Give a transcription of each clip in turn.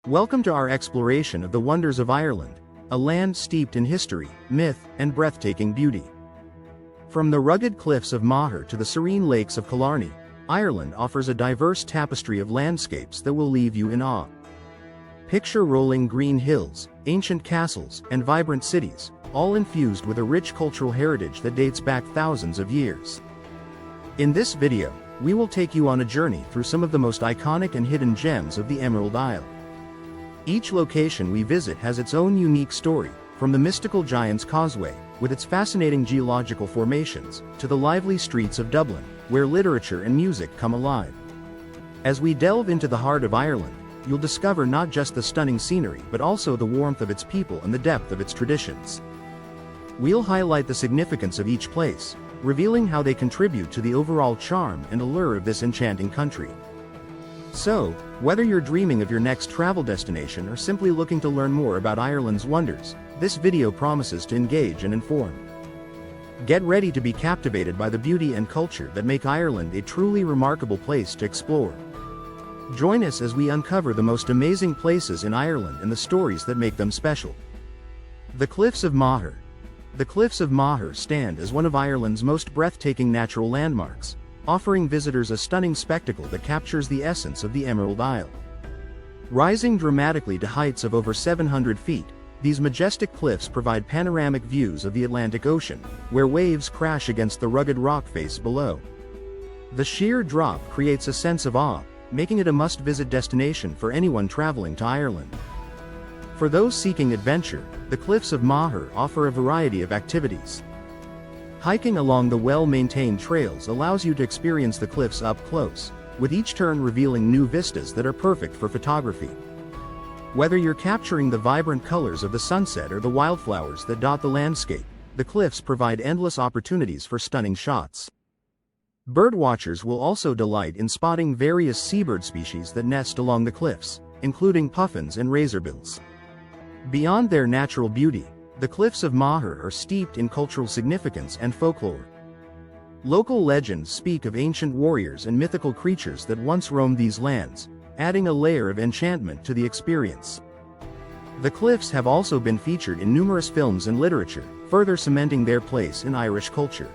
Welcome to our exploration of the wonders of Ireland, a land steeped in history, myth, and breathtaking beauty. From the rugged cliffs of Moher to the serene lakes of Killarney, Ireland offers a diverse tapestry of landscapes that will leave you in awe. Picture rolling green hills, ancient castles, and vibrant cities, all infused with a rich cultural heritage that dates back thousands of years. In this video, we will take you on a journey through some of the most iconic and hidden gems of the Emerald Isle. Each location we visit has its own unique story, from the mystical Giant's Causeway, with its fascinating geological formations, to the lively streets of Dublin, where literature and music come alive. As we delve into the heart of Ireland, you'll discover not just the stunning scenery but also the warmth of its people and the depth of its traditions. We'll highlight the significance of each place, revealing how they contribute to the overall charm and allure of this enchanting country. So, whether you're dreaming of your next travel destination or simply looking to learn more about Ireland's wonders, this video promises to engage and inform. Get ready to be captivated by the beauty and culture that make Ireland a truly remarkable place to explore. Join us as we uncover the most amazing places in Ireland and the stories that make them special. The Cliffs of Moher. The Cliffs of Moher stand as one of Ireland's most breathtaking natural landmarks, offering visitors a stunning spectacle that captures the essence of the Emerald Isle. Rising dramatically to heights of over 700 feet, these majestic cliffs provide panoramic views of the Atlantic Ocean, where waves crash against the rugged rock face below. The sheer drop creates a sense of awe, making it a must-visit destination for anyone traveling to Ireland. For those seeking adventure, the Cliffs of Moher offer a variety of activities. Hiking along the well-maintained trails allows you to experience the cliffs up close, with each turn revealing new vistas that are perfect for photography. Whether you're capturing the vibrant colors of the sunset or the wildflowers that dot the landscape, the cliffs provide endless opportunities for stunning shots. Birdwatchers will also delight in spotting various seabird species that nest along the cliffs, including puffins and razorbills. Beyond their natural beauty, the Cliffs of Moher are steeped in cultural significance and folklore. Local legends speak of ancient warriors and mythical creatures that once roamed these lands, adding a layer of enchantment to the experience. The cliffs have also been featured in numerous films and literature, further cementing their place in Irish culture.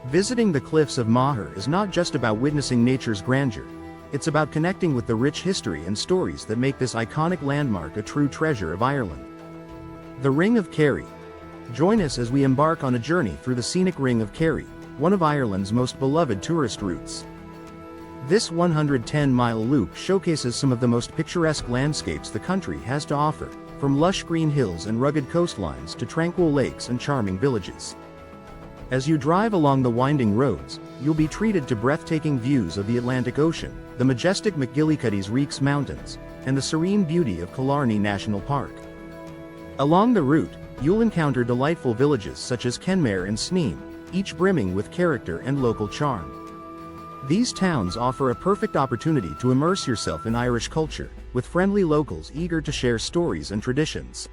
Visiting the Cliffs of Moher is not just about witnessing nature's grandeur, it's about connecting with the rich history and stories that make this iconic landmark a true treasure of Ireland. The Ring of Kerry. Join us as we embark on a journey through the scenic Ring of Kerry, one of Ireland's most beloved tourist routes. This 110-mile loop showcases some of the most picturesque landscapes the country has to offer, from lush green hills and rugged coastlines to tranquil lakes and charming villages. As you drive along the winding roads, you'll be treated to breathtaking views of the Atlantic Ocean, the majestic McGillicuddy's Reeks Mountains, and the serene beauty of Killarney National Park. Along the route, you'll encounter delightful villages such as Kenmare and Sneem, each brimming with character and local charm. These towns offer a perfect opportunity to immerse yourself in Irish culture, with friendly locals eager to share stories and traditions.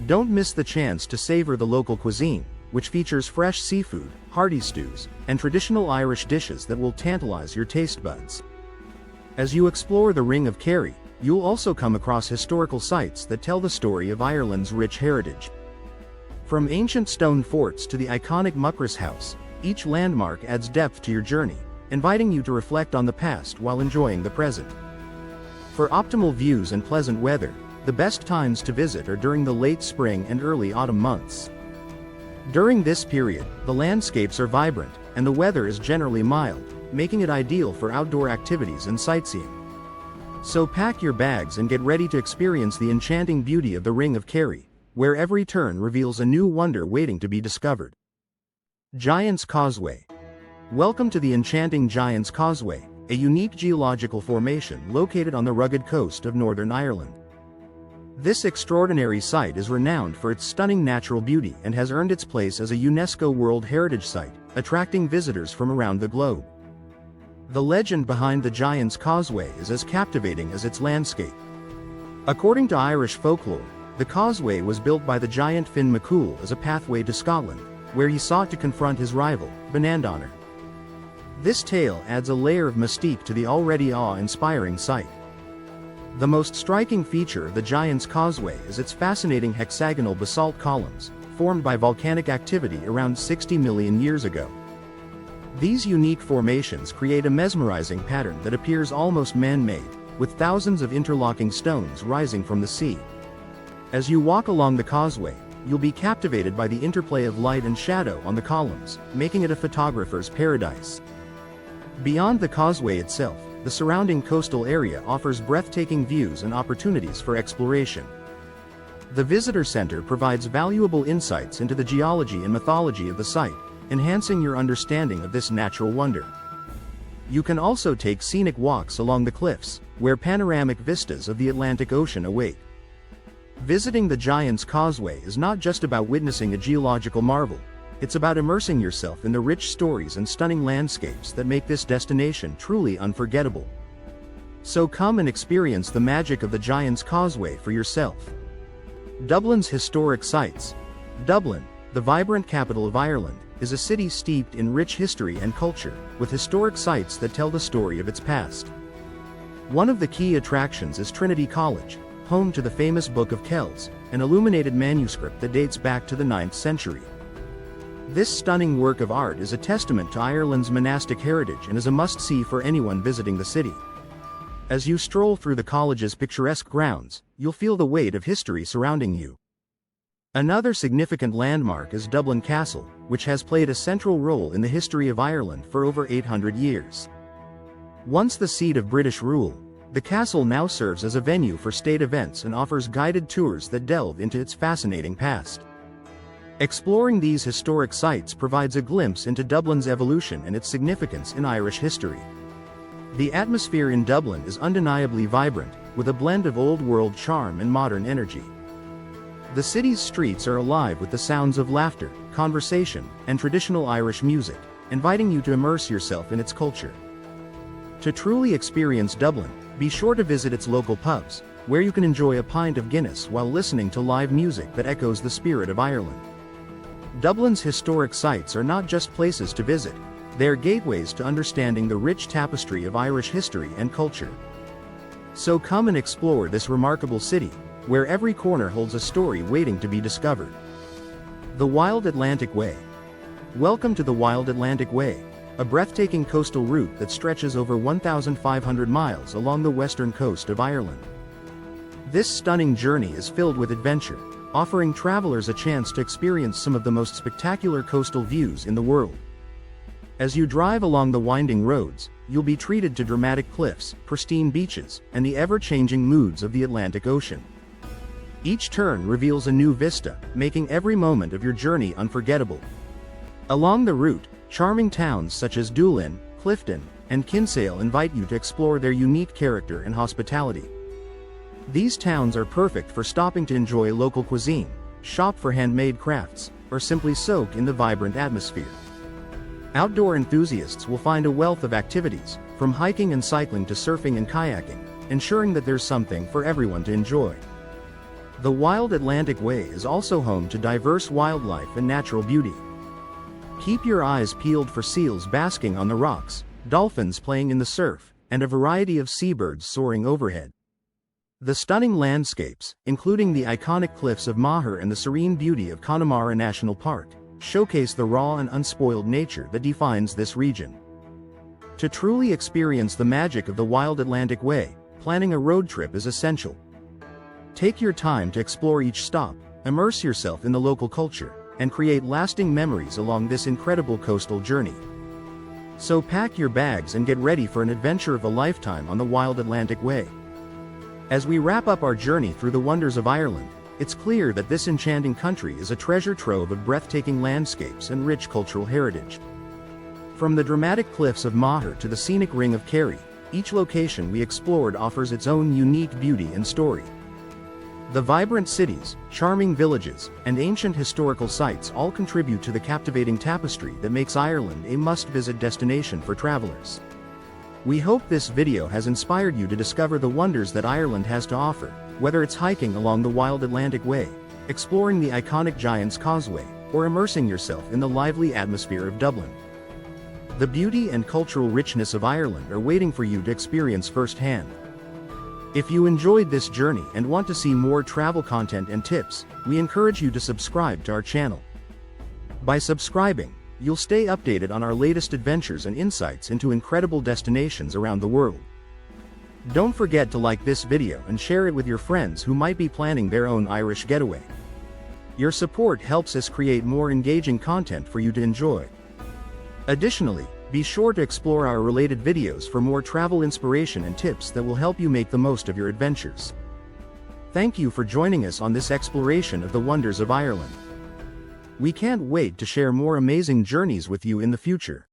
Don't miss the chance to savor the local cuisine, which features fresh seafood, hearty stews, and traditional Irish dishes that will tantalize your taste buds. As you explore the Ring of Kerry, you'll also come across historical sites that tell the story of Ireland's rich heritage. From ancient stone forts to the iconic Muckross House, each landmark adds depth to your journey, inviting you to reflect on the past while enjoying the present. For optimal views and pleasant weather, the best times to visit are during the late spring and early autumn months. During this period, the landscapes are vibrant, and the weather is generally mild, making it ideal for outdoor activities and sightseeing. So pack your bags and get ready to experience the enchanting beauty of the Ring of Kerry, where every turn reveals a new wonder waiting to be discovered. Giant's Causeway. Welcome to the enchanting Giant's Causeway, a unique geological formation located on the rugged coast of Northern Ireland. This extraordinary site is renowned for its stunning natural beauty and has earned its place as a UNESCO World Heritage Site, attracting visitors from around the globe. The legend behind the Giant's Causeway is as captivating as its landscape. According to Irish folklore, the causeway was built by the giant Finn McCool as a pathway to Scotland, where he sought to confront his rival, Bonandanner. This tale adds a layer of mystique to the already awe-inspiring sight. The most striking feature of the Giant's Causeway is its fascinating hexagonal basalt columns, formed by volcanic activity around 60 million years ago. These unique formations create a mesmerizing pattern that appears almost man-made, with thousands of interlocking stones rising from the sea. As you walk along the causeway, you'll be captivated by the interplay of light and shadow on the columns, making it a photographer's paradise. Beyond the causeway itself, the surrounding coastal area offers breathtaking views and opportunities for exploration. The visitor center provides valuable insights into the geology and mythology of the site, enhancing your understanding of this natural wonder. You can also take scenic walks along the cliffs, where panoramic vistas of the Atlantic Ocean await. Visiting the Giant's Causeway is not just about witnessing a geological marvel, it's about immersing yourself in the rich stories and stunning landscapes that make this destination truly unforgettable. So come and experience the magic of the Giant's Causeway for yourself. Dublin's historic sites. Dublin, the vibrant capital of Ireland, is a city steeped in rich history and culture, with historic sites that tell the story of its past. One of the key attractions is Trinity College, home to the famous Book of Kells, an illuminated manuscript that dates back to the 9th century. This stunning work of art is a testament to Ireland's monastic heritage and is a must-see for anyone visiting the city. As you stroll through the college's picturesque grounds, you'll feel the weight of history surrounding you. Another significant landmark is Dublin Castle, which has played a central role in the history of Ireland for over 800 years. Once the seat of British rule, the castle now serves as a venue for state events and offers guided tours that delve into its fascinating past. Exploring these historic sites provides a glimpse into Dublin's evolution and its significance in Irish history. The atmosphere in Dublin is undeniably vibrant, with a blend of old-world charm and modern energy. The city's streets are alive with the sounds of laughter, conversation, and traditional Irish music, inviting you to immerse yourself in its culture. To truly experience Dublin, be sure to visit its local pubs, where you can enjoy a pint of Guinness while listening to live music that echoes the spirit of Ireland. Dublin's historic sites are not just places to visit, they are gateways to understanding the rich tapestry of Irish history and culture. So come and explore this remarkable city, where every corner holds a story waiting to be discovered. The Wild Atlantic Way. Welcome to the Wild Atlantic Way, a breathtaking coastal route that stretches over 1,500 miles along the western coast of Ireland. This stunning journey is filled with adventure, offering travelers a chance to experience some of the most spectacular coastal views in the world. As you drive along the winding roads, you'll be treated to dramatic cliffs, pristine beaches, and the ever-changing moods of the Atlantic Ocean. Each turn reveals a new vista, making every moment of your journey unforgettable. Along the route, charming towns such as Doolin, Clifton, and Kinsale invite you to explore their unique character and hospitality. These towns are perfect for stopping to enjoy local cuisine, shop for handmade crafts, or simply soak in the vibrant atmosphere. Outdoor enthusiasts will find a wealth of activities, from hiking and cycling to surfing and kayaking, ensuring that there's something for everyone to enjoy. The Wild Atlantic Way is also home to diverse wildlife and natural beauty. Keep your eyes peeled for seals basking on the rocks, dolphins playing in the surf, and a variety of seabirds soaring overhead. The stunning landscapes, including the iconic cliffs of Moher and the serene beauty of Connemara National Park, showcase the raw and unspoiled nature that defines this region. To truly experience the magic of the Wild Atlantic Way, planning a road trip is essential. Take your time to explore each stop, immerse yourself in the local culture, and create lasting memories along this incredible coastal journey. So pack your bags and get ready for an adventure of a lifetime on the Wild Atlantic Way. As we wrap up our journey through the wonders of Ireland, it's clear that this enchanting country is a treasure trove of breathtaking landscapes and rich cultural heritage. From the dramatic cliffs of Moher to the scenic Ring of Kerry, each location we explored offers its own unique beauty and story. The vibrant cities, charming villages, and ancient historical sites all contribute to the captivating tapestry that makes Ireland a must-visit destination for travelers. We hope this video has inspired you to discover the wonders that Ireland has to offer, whether it's hiking along the Wild Atlantic Way, exploring the iconic Giant's Causeway, or immersing yourself in the lively atmosphere of Dublin. The beauty and cultural richness of Ireland are waiting for you to experience firsthand. If you enjoyed this journey and want to see more travel content and tips, we encourage you to subscribe to our channel. By subscribing, you'll stay updated on our latest adventures and insights into incredible destinations around the world. Don't forget to like this video and share it with your friends who might be planning their own Irish getaway. Your support helps us create more engaging content for you to enjoy. Additionally, be sure to explore our related videos for more travel inspiration and tips that will help you make the most of your adventures. Thank you for joining us on this exploration of the wonders of Ireland. We can't wait to share more amazing journeys with you in the future.